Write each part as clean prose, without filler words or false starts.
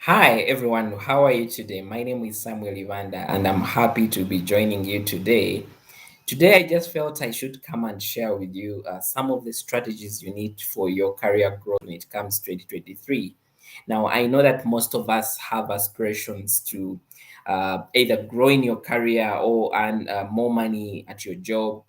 Hi everyone, how are you today? My name is Samuel Ivanda and I'm happy to be joining you today. Today, I just felt I should come and share with you some of the strategies you need for your career growth when it comes 2023. Now, I know that most of us have aspirations to either grow in your career or earn more money at your job,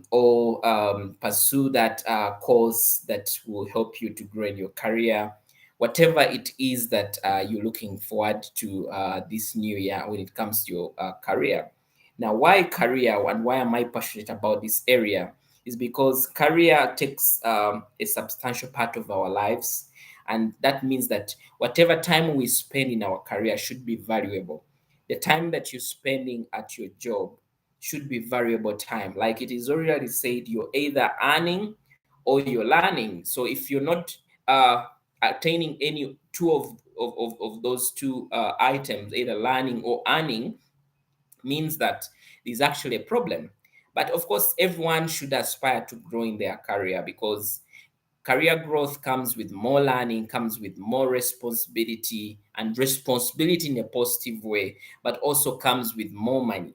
or pursue that course that will help you to grow in your career, whatever it is that you're looking forward to this new year when it comes to your career. Now, why career and why am I passionate about this area is because career takes a substantial part of our lives. And that means that whatever time we spend in our career should be valuable. The time that you're spending at your job should be variable time. Like it is already said, you're either earning or you're learning. So if you're not attaining any two of those two items, either learning or earning, means that there's actually a problem. But of course, everyone should aspire to grow in their career because career growth comes with more learning, comes with more responsibility, and responsibility in a positive way, but also comes with more money.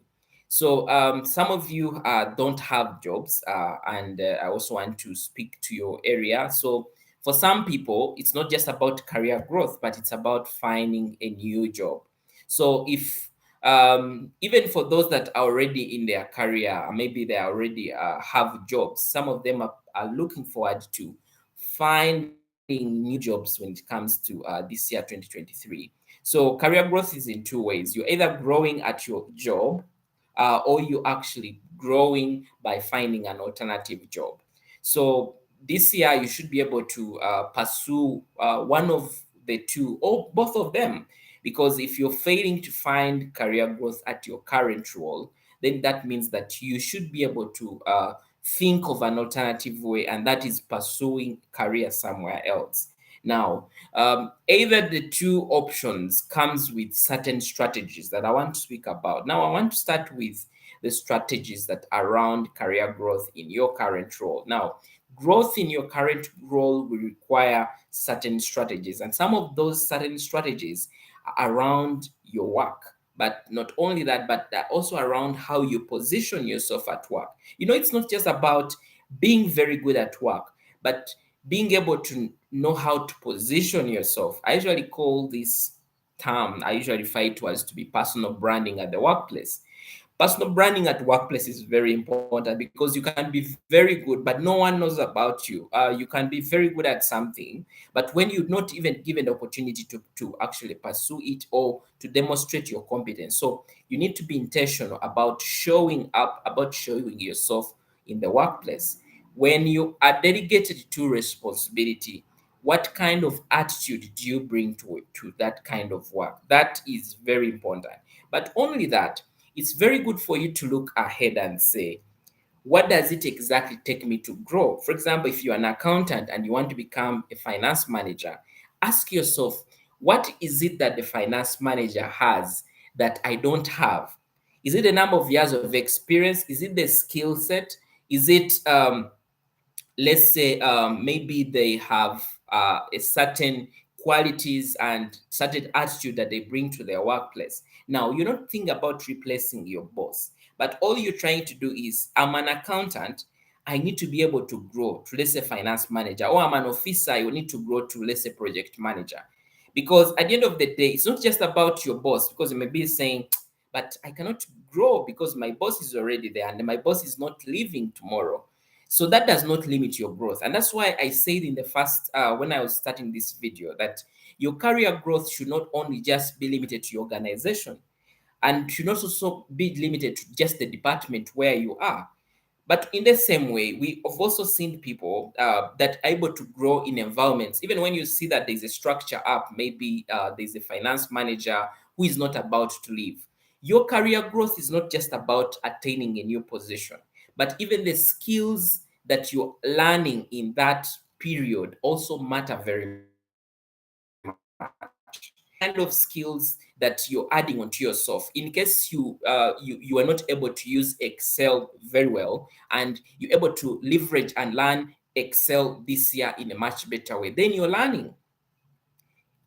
So some of you don't have jobs, and I also want to speak to your area. So for some people, it's not just about career growth, but it's about finding a new job. So if even for those that are already in their career, maybe they already have jobs, some of them are looking forward to finding new jobs when it comes to this year 2023. So career growth is in two ways. You're either growing at your job, or you actually growing by finding an alternative job. So this year you should be able to pursue one of the two or both of them, because if you're failing to find career growth at your current role, then that means that you should be able to think of an alternative way, and that is pursuing career somewhere else. Now, either the two options comes with certain strategies that I want to speak about. Now, I want to start with the strategies that are around career growth in your current role. Now, growth in your current role will require certain strategies, and some of those certain strategies are around your work. But not only that, but they're also around how you position yourself at work. It's not just about being very good at work, but being able to know how to position yourself. I usually call this term, I usually refer it to as to be personal branding at the workplace. Personal branding at workplace is very important because you can be very good, but no one knows about you. You can be very good at something, but when you're not even given the opportunity to actually pursue it or to demonstrate your competence. So you need to be intentional about showing up, about showing yourself in the workplace. When you are dedicated to responsibility, what kind of attitude do you bring to that kind of work? That is very important. But only that, it's very good for you to look ahead and say, what does it exactly take me to grow? For example, if you're an accountant and you want to become a finance manager, ask yourself, what is it that the finance manager has that I don't have? Is it the number of years of experience? Is it the skill set? Is it let's say maybe they have a certain qualities and certain attitude that they bring to their workplace. Now, you're not thinking about replacing your boss, but all you're trying to do is, I'm an accountant, I need to be able to grow to, let's say, finance manager, or I'm an officer, you need to grow to, let's say, project manager. Because at the end of the day, it's not just about your boss, because you may be saying, but I cannot grow because my boss is already there and my boss is not leaving tomorrow. So that does not limit your growth. And that's why I said in the first, when I was starting this video, that your career growth should not only just be limited to your organization, and should not also be limited to just the department where you are. But in the same way, we have also seen people that are able to grow in environments. Even when you see that there's a structure up, maybe there's a finance manager who is not about to leave. Your career growth is not just about attaining a new position, but even the skills that you're learning in that period also matter very much. What kind of skills that you're adding onto yourself in case you are not able to use Excel very well, and you're able to leverage and learn Excel this year in a much better way, then you're learning.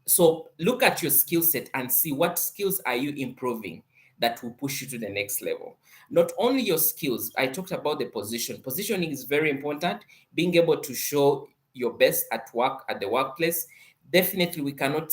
So look at your skill set and see what skills are you improving that will push you to the next level. Not only your skills, I talked about the position. Positioning is very important. Being able to show your best at work, at the workplace. Definitely, we cannot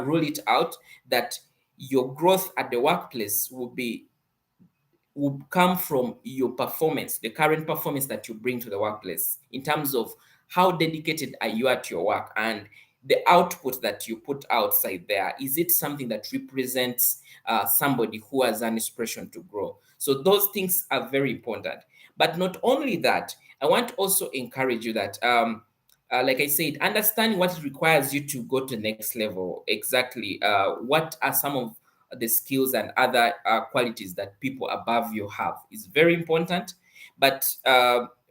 rule it out that your growth at the workplace will come from your performance, the current performance that you bring to the workplace, in terms of how dedicated are you at your work, and the output that you put outside there. Is it something that represents somebody who has an inspiration to grow? So those things are very important. But not only that, I want to also encourage you that like I said, understanding what it requires you to go to the next level. Exactly. What are some of the skills and other qualities that people above you have is very important. But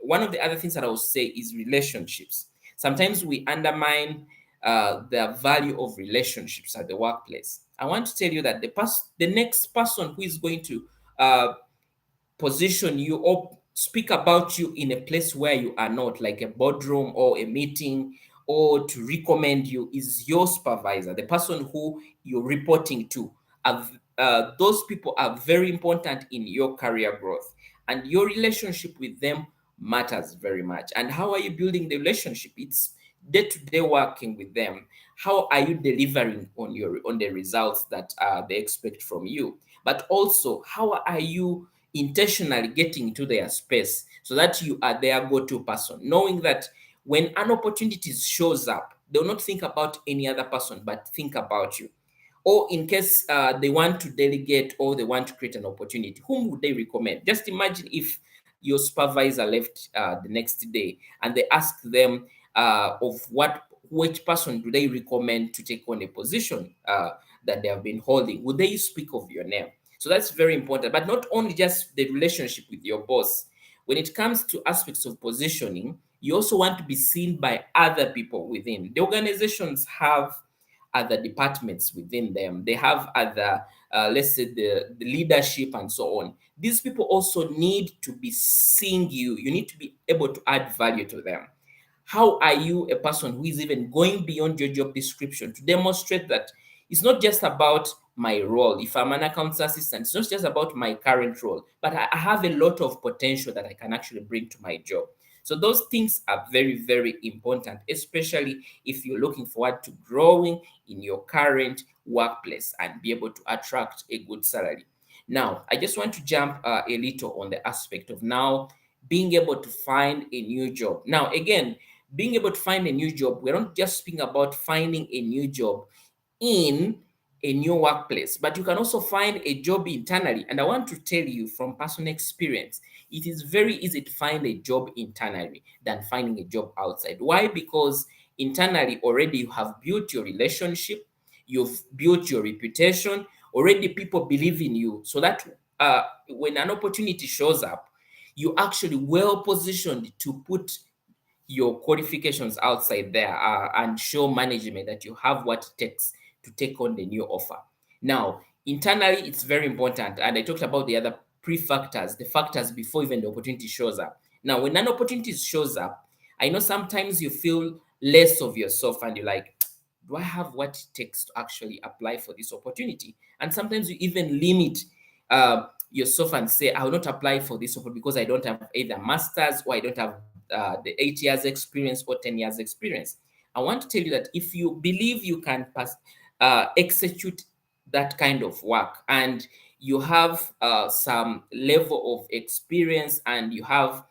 one of the other things that I would say is relationships. Sometimes we undermine the value of relationships at the workplace. I want to tell you that the next person who is going to uh, position you or speak about you in a place where you are not, like a boardroom or a meeting, or to recommend you, is your supervisor, the person who you're reporting to. Those people are very important in your career growth, and your relationship with them matters very much. And how are you building the relationship? It's day to day working with them. How are you delivering on the results that they expect from you? But also, how are you intentionally getting into their space so that you are their go-to person, knowing that when an opportunity shows up, they'll not think about any other person but think about you. Or in case they want to delegate or they want to create an opportunity, whom would they recommend? Just imagine if your supervisor left the next day and they ask them of which person do they recommend to take on a position that they have been holding, would they speak of your name? So that's very important. But not only just the relationship with your boss. When it comes to aspects of positioning, you also want to be seen by other people within. The organizations have other departments within them. They have other, let's say, the leadership and so on. These people also need to be seeing you. You need to be able to add value to them. How are you a person who is even going beyond your job description to demonstrate that it's not just about my role? If I'm an accounts assistant, it's not just about my current role, but I have a lot of potential that I can actually bring to my job. So those things are very, very important, especially if you're looking forward to growing in your current workplace and be able to attract a good salary. Now, I just want to jump a little on the aspect of now being able to find a new job. Now, again, being able to find a new job, we're not just speaking about finding a new job in a new workplace, but you can also find a job internally. And I want to tell you from personal experience, it is very easy to find a job internally than finding a job outside. Why? Because internally already you have built your relationship, you've built your reputation, already people believe in you, so that when an opportunity shows up, you actually well positioned to put your qualifications outside there and show management that you have what it takes to take on the new offer. Now, internally, it's very important. And I talked about the other pre-factors, the factors before even the opportunity shows up. Now, when an opportunity shows up, I know sometimes you feel less of yourself and you're like, do I have what it takes to actually apply for this opportunity? And sometimes you even limit yourself and say, I will not apply for this opportunity because I don't have either master's or I don't have the 8 years experience or 10 years experience. I want to tell you that if you believe you can execute that kind of work, and you have some level of experience, and you have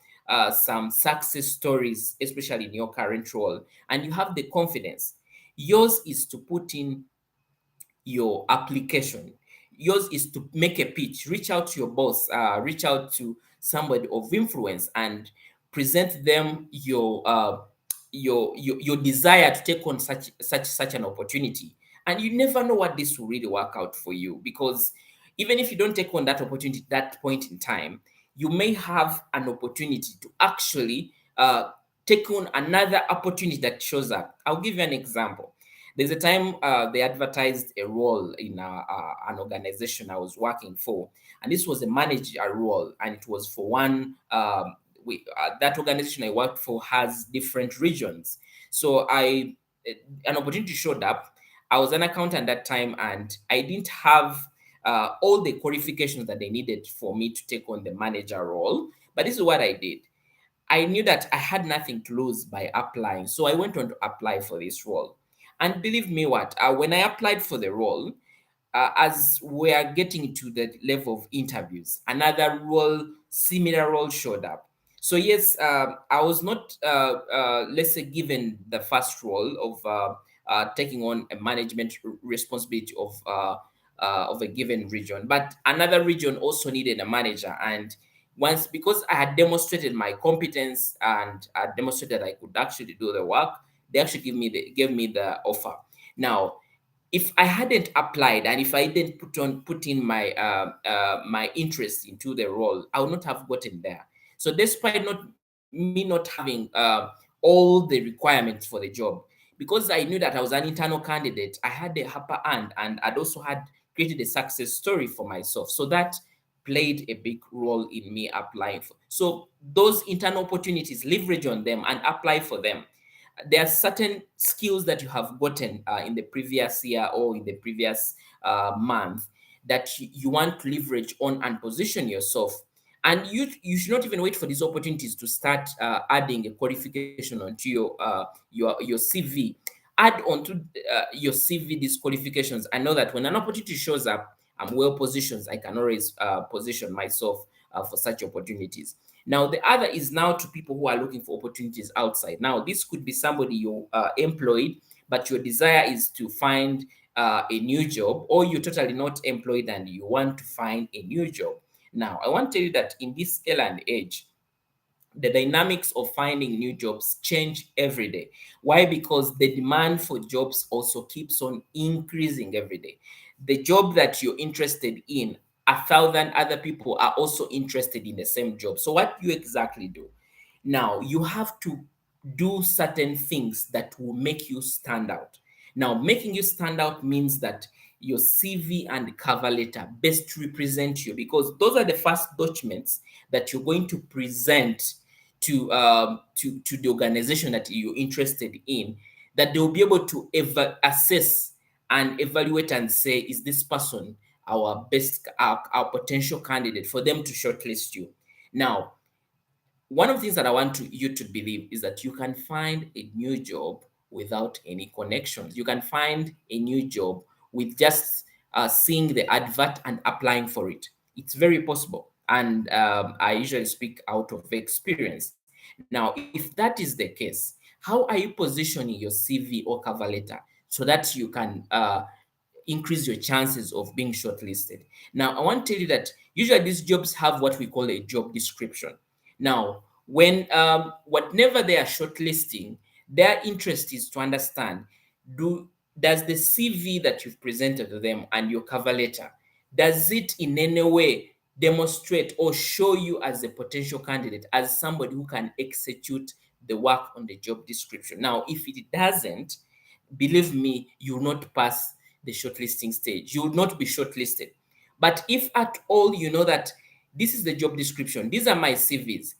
some success stories, especially in your current role, and you have the confidence, yours is to put in your application. Yours is to make a pitch, reach out to your boss, reach out to somebody of influence, and present them your desire to take on such an opportunity. And you never know what this will really work out for you, because even if you don't take on that opportunity at that point in time, you may have an opportunity to actually take on another opportunity that shows up. I'll give you an example. There's a time they advertised a role in an organization I was working for, and this was a manager role, and it was for one. That organization I worked for has different regions, so an opportunity showed up, I was an accountant at that time, and I didn't have all the qualifications that they needed for me to take on the manager role. But this is what I did. I knew that I had nothing to lose by applying. So I went on to apply for this role. And believe me what, when I applied for the role, as we are getting to the level of interviews, another role, similar role showed up. So yes, I was not, let's say, given the first role of taking on a management responsibility of a given region, but another region also needed a manager. And once, because I had demonstrated my competence and I demonstrated I could actually do the work, they actually gave me the offer. Now, if I hadn't applied and if I didn't put in my interest into the role, I would not have gotten there. So despite not me not having all the requirements for the job, because I knew that I was an internal candidate, I had the upper hand, and I'd also had created a success story for myself. So that played a big role in me applying for. So those internal opportunities, leverage on them and apply for them. There are certain skills that you have gotten in the previous year or in the previous month that you want to leverage on and position yourself. And you should not even wait for these opportunities to start adding a qualification onto your CV. Add onto your CV these qualifications. I know that when an opportunity shows up, I'm well positioned. I can always position myself for such opportunities. Now, the other is now to people who are looking for opportunities outside. Now, this could be somebody you employed, but your desire is to find a new job, or you're totally not employed and you want to find a new job. Now, I want to tell you that in this scale and age, the dynamics of finding new jobs change every day. Why? Because the demand for jobs also keeps on increasing every day. The job that you're interested in, 1,000 other people are also interested in the same job. So what do you exactly do? Now, you have to do certain things that will make you stand out. Now, making you stand out means that your CV and cover letter best represent you, because those are the first documents that you're going to present to the organization that you're interested in, that they'll be able to assess and evaluate and say, is this person our best, our potential candidate for them to shortlist you? Now, one of the things that I want you to believe is that you can find a new job without any connections. You can find a new job with just seeing the advert and applying for it. It's very possible. And I usually speak out of experience. Now, if that is the case, how are you positioning your CV or cover letter so that you can increase your chances of being shortlisted? Now, I want to tell you that usually these jobs have what we call a job description. Now, when whatever they are shortlisting, their interest is to understand, does the CV that you've presented to them and your cover letter, does it in any way demonstrate or show you as a potential candidate, as somebody who can execute the work on the job description? Now, if it doesn't, believe me, you will not pass the shortlisting stage. You will not be shortlisted. But if at all you know that this is the job description, these are my CVs,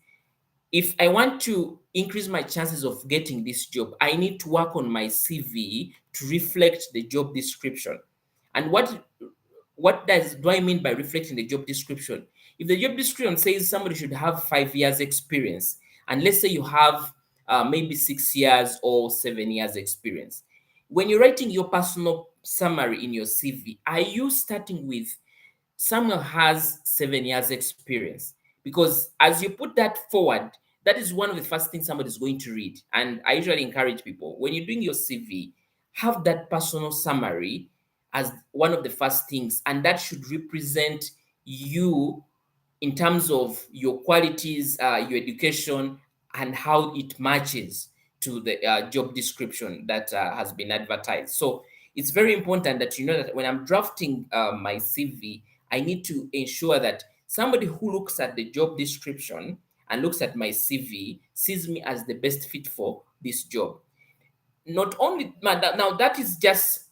if I want to increase my chances of getting this job, I need to work on my CV to reflect the job description. And what do I mean by reflecting the job description? If the job description says somebody should have 5 years experience, and let's say you have maybe 6 years or 7 years experience, when you're writing your personal summary in your CV, are you starting with Samuel has 7 years experience? Because as you put that forward, that is one of the first things somebody is going to read. And I usually encourage people, when you're doing your CV, have that personal summary as one of the first things, and that should represent you in terms of your qualities, your education, and how it matches to the job description that has been advertised. So it's very important that you know that when I'm drafting my CV, I need to ensure that somebody who looks at the job description and looks at my CV sees me as the best fit for this job. Not only now, that is just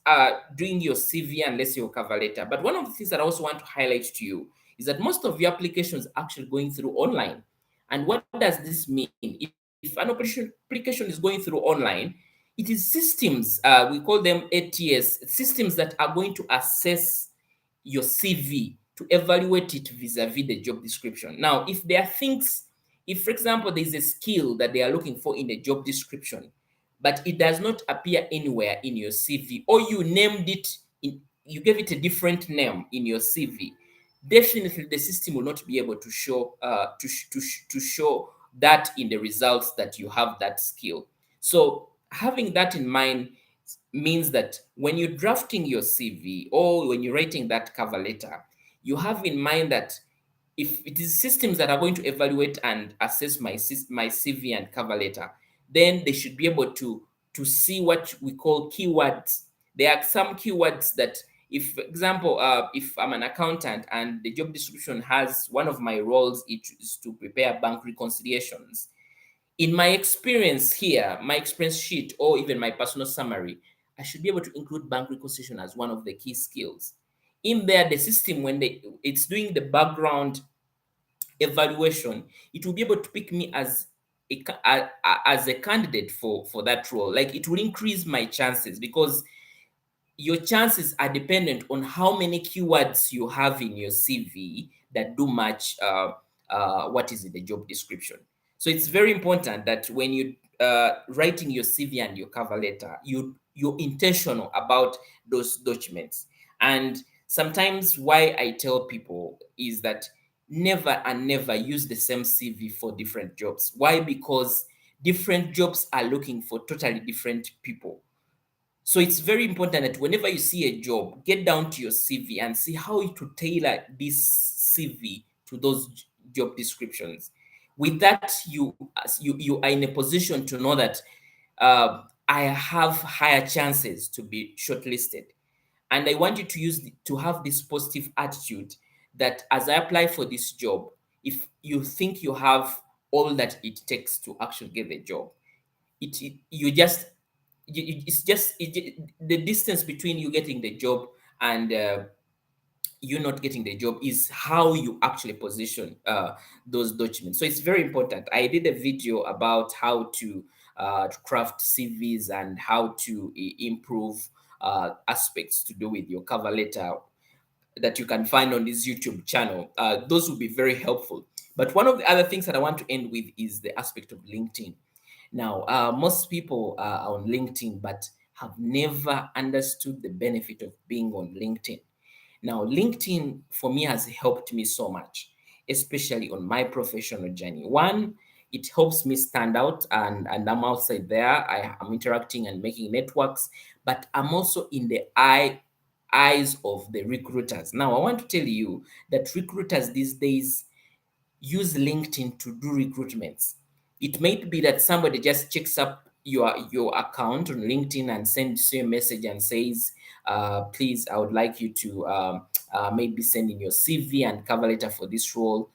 doing your CV and let's say your cover letter. But one of the things that I also want to highlight to you is that most of your applications are actually going through online. And what does this mean? If an application is going through online, It is systems, we call them ATS, systems that are going to assess your CV to evaluate it vis-a-vis the job description. Now, if there are things, if for example, there is a skill that they are looking for in the job description, but it does not appear anywhere in your CV, or you named it, you gave it a different name in your CV, definitely the system will not be able to show to show that in the results that you have that skill. So having that in mind means that when you're drafting your CV or when you're writing that cover letter, you have in mind that if it is systems that are going to evaluate and assess my CV and cover letter, then they should be able to see what we call keywords. There are some keywords that, if for example, if I'm an accountant and the job description has one of my roles is to prepare bank reconciliations, in my experience here, my experience sheet, or even my personal summary, I should be able to include bank reconciliation as one of the key skills. In there, the system, when it's doing the background evaluation, it will be able to pick me as as a candidate for that role. Like, it will increase my chances, because your chances are dependent on how many keywords you have in your CV that do match what is in the job description. So it's very important that when you writing your CV and your cover letter, you're intentional about those documents. And sometimes why I tell people is that never and never use the same CV for different jobs. Why? Because different jobs are looking for totally different people. So it's very important that whenever you see a job, get down to your CV and see how to tailor this CV to those job descriptions. With that, you are in a position to know that I have higher chances to be shortlisted. And I want you to to have this positive attitude that as I apply for this job, if you think you have all that it takes to actually get the job, you just it's just the distance between you getting the job and you not getting the job is how you actually position those documents. So it's very important. I did a video about how to craft CVs and how to improve aspects to do with your cover letter that you can find on this YouTube channel. Those will be very helpful. But one of the other things that I want to end with is the aspect of LinkedIn. Now, most people are on LinkedIn but have never understood the benefit of being on LinkedIn. Now, LinkedIn for me has helped me so much, especially on my professional journey. One, it helps me stand out, and I'm outside there. I'm interacting and making networks, but I'm also in the eyes of the recruiters. Now, I want to tell you that recruiters these days use LinkedIn to do recruitments. It might be that somebody just checks up your account on LinkedIn and sends you a message and says, please, I would like you to maybe send in your CV and cover letter for this role.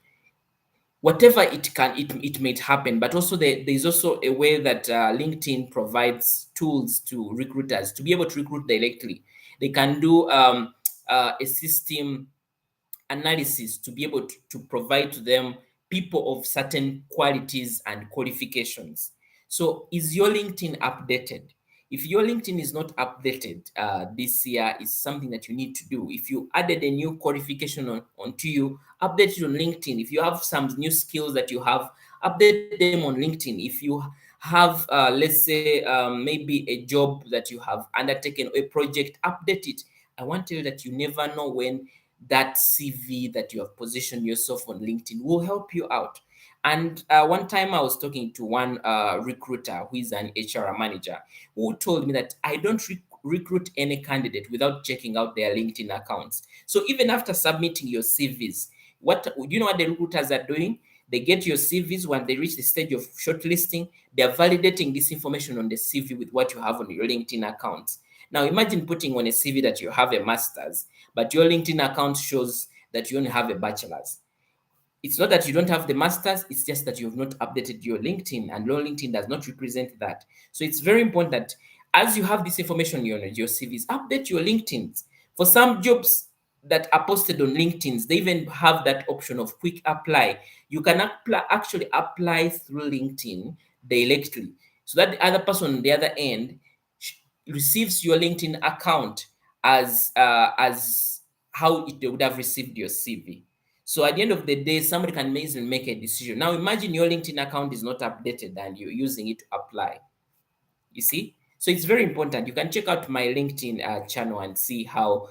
Whatever it might happen, but also there's also a way that LinkedIn provides tools to recruiters to be able to recruit directly. They can do a system analysis to be able to provide to them people of certain qualities and qualifications. So is your LinkedIn updated? If your LinkedIn is not updated this year, is something that you need to do. If you added a new qualification onto you, update it on LinkedIn. If you have some new skills that you have, update them on LinkedIn. If you have, let's say, maybe a job that you have undertaken, a project, update it. I want to tell you that you never know when that CV that you have positioned yourself on LinkedIn will help you out. And one time I was talking to one recruiter who is an HR manager who told me that I don't recruit any candidate without checking out their LinkedIn accounts. So even after submitting your CVs, what you know what the recruiters are doing? They get your CVs. When they reach the stage of shortlisting, they are validating this information on the CV with what you have on your LinkedIn accounts. Now imagine putting on a CV that you have a master's, but your LinkedIn account shows that you only have a bachelor's. It's not that you don't have the masters, it's just that you have not updated your LinkedIn, and your LinkedIn does not represent that. So it's very important that as you have this information on your CVs, update your LinkedIns. For some jobs that are posted on LinkedIn, they even have that option of quick apply. You can actually apply through LinkedIn directly, so that the other person on the other end receives your LinkedIn account as how it would have received your CV. So at the end of the day, somebody can easily make a decision. Now imagine your LinkedIn account is not updated and you're using it to apply. You see? So it's very important. You can check out my LinkedIn channel and see how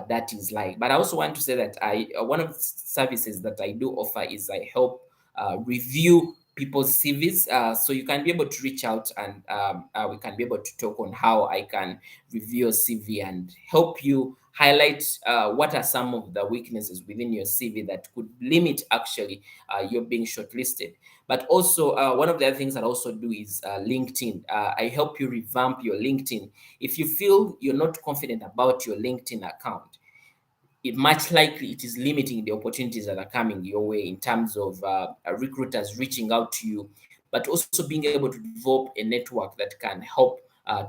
that is like. But I also want to say that I one of the services that I do offer is I help review people's CVs. So you can be able to reach out and we can be able to talk on how I can review your CV and help you highlight what are some of the weaknesses within your CV that could limit actually you being shortlisted. But also, one of the other things that I also do is LinkedIn. I help you revamp your LinkedIn. If you feel you're not confident about your LinkedIn account, it much likely it is limiting the opportunities that are coming your way in terms of recruiters reaching out to you, but also being able to develop a network that can help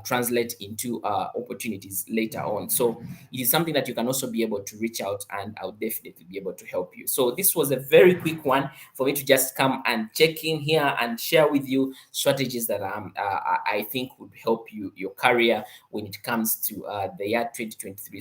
translate into opportunities later on. So it is something that you can also be able to reach out, and I'll definitely be able to help you. So this was a very quick one for me to just come and check in here and share with you strategies that I think would help you your career when it comes to the year 2023.